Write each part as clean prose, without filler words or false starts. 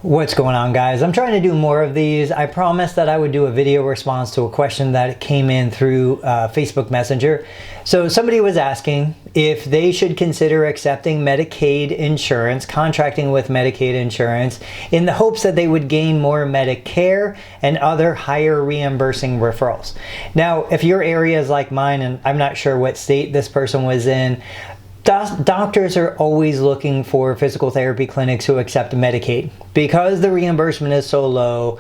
What's going on, guys? I'm trying to do more of these. I promised that I would do a video response to a question that came in through Facebook Messenger. So somebody was asking if they should consider accepting Medicaid insurance, contracting with Medicaid insurance, in the hopes that they would gain more Medicare and other higher reimbursing referrals. Now, if your area is like mine, and I'm not sure what state this person was in, doctors are always looking for physical therapy clinics who accept Medicaid. Because the reimbursement is so low,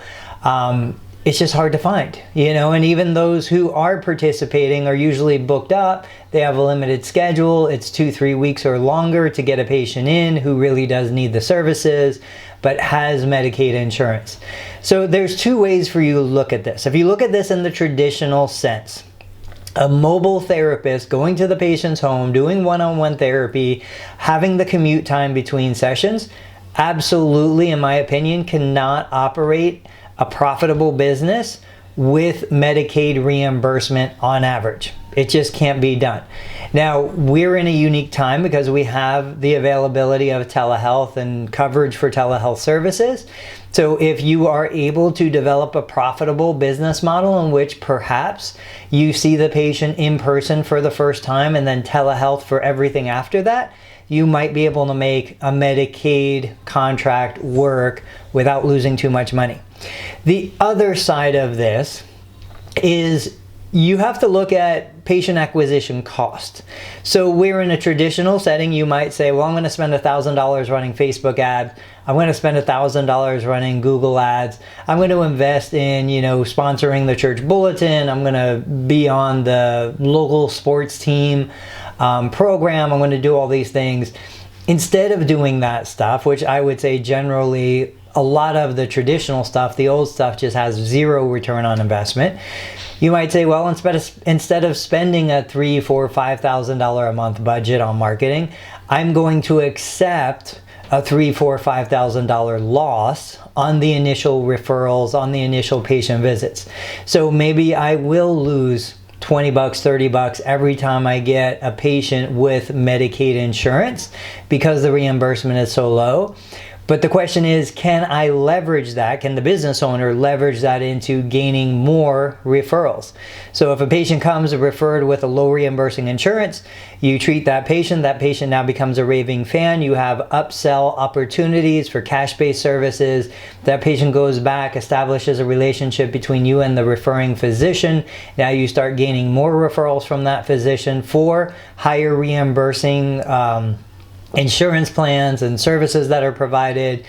it's just hard to find, and even those who are participating are usually booked up. They have a limited schedule. It's 2-3 weeks or longer to get a patient in who really does need the services, but has Medicaid insurance. So there's two ways for you to look at this. If you look at this in the traditional sense, a mobile therapist going to the patient's home, doing one-on-one therapy, having the commute time between sessions, absolutely, in my opinion, cannot operate a profitable business with Medicaid reimbursement on average. It just can't be done. Now, we're in a unique time because we have the availability of telehealth and coverage for telehealth services. So if you are able to develop a profitable business model in which perhaps you see the patient in person for the first time and then telehealth for everything after that, you might be able to make a Medicaid contract work without losing too much money. The other side of this is you have to look at patient acquisition cost. So we're in a traditional setting. You might say, well, I'm going to spend $1,000 running Facebook ads. I'm going to spend $1,000 running Google ads. I'm going to invest in, sponsoring the church bulletin. I'm going to be on the local sports team program. I'm going to do all these things. Instead of doing that stuff, which I would say generally a lot of the traditional stuff, the old stuff just has zero return on investment. You might say, well, instead of spending a $3,000, $4,000, $5,000 a month budget on marketing, I'm going to accept a $3,000, $4,000, $5,000 loss on the initial referrals, on the initial patient visits. So maybe I will lose $20, $30 every time I get a patient with Medicaid insurance because the reimbursement is so low. But the question is, can I leverage that? Can the business owner leverage that into gaining more referrals? So if a patient comes referred with a low reimbursing insurance, you treat that patient now becomes a raving fan. You have upsell opportunities for cash-based services. That patient goes back, establishes a relationship between you and the referring physician. Now you start gaining more referrals from that physician for higher reimbursing insurance plans and services that are provided.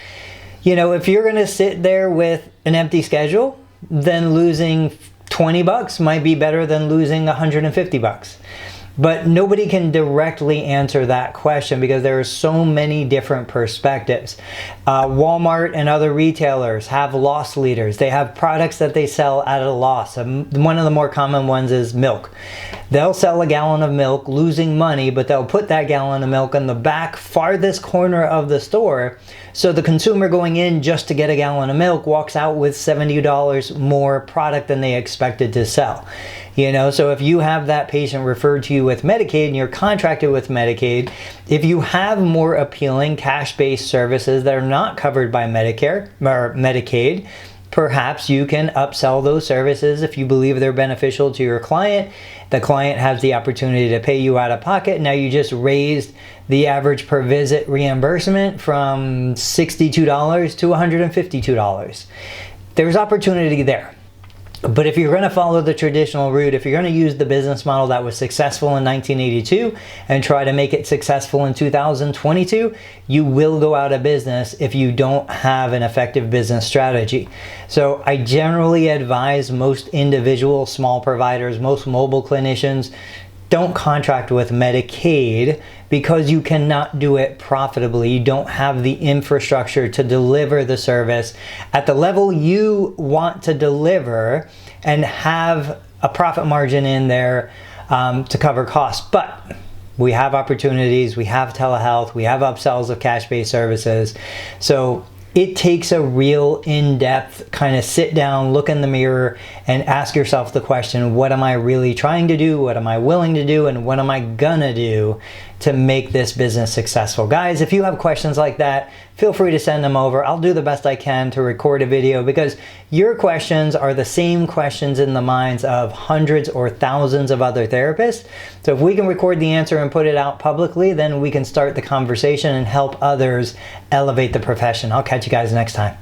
If you're going to sit there with an empty schedule, then losing $20 might be better than losing $150. But nobody can directly answer that question because there are so many different perspectives. Walmart and other retailers have loss leaders. They have products that they sell at a loss. One of the more common ones is milk. They'll sell a gallon of milk losing money, but they'll put that gallon of milk in the back farthest corner of the store. So the consumer going in just to get a gallon of milk walks out with $70 more product than they expected to sell. So if you have that patient referred to you with Medicaid and you're contracted with Medicaid, if you have more appealing cash-based services that are not covered by Medicare or Medicaid, perhaps you can upsell those services if you believe they're beneficial to your client. The client has the opportunity to pay you out of pocket. Now you just raised the average per visit reimbursement from $62 to $152. There's opportunity there. But if you're going to follow the traditional route, if you're going to use the business model that was successful in 1982 and try to make it successful in 2022, you will go out of business if you don't have an effective business strategy. So I generally advise most individual small providers, most mobile clinicians, don't contract with Medicaid because you cannot do it profitably. You don't have the infrastructure to deliver the service at the level you want to deliver and have a profit margin in there to cover costs. But we have opportunities, we have telehealth, we have upsells of cash-based services. So it takes a real in-depth kind of sit down, look in the mirror, and ask yourself the question, what am I really trying to do? What am I willing to do? And what am I gonna do to make this business successful. Guys, if you have questions like that, feel free to send them over. I'll do the best I can to record a video, because your questions are the same questions in the minds of hundreds or thousands of other therapists. So if we can record the answer and put it out publicly, then we can start the conversation and help others elevate the profession. I'll catch you guys next time.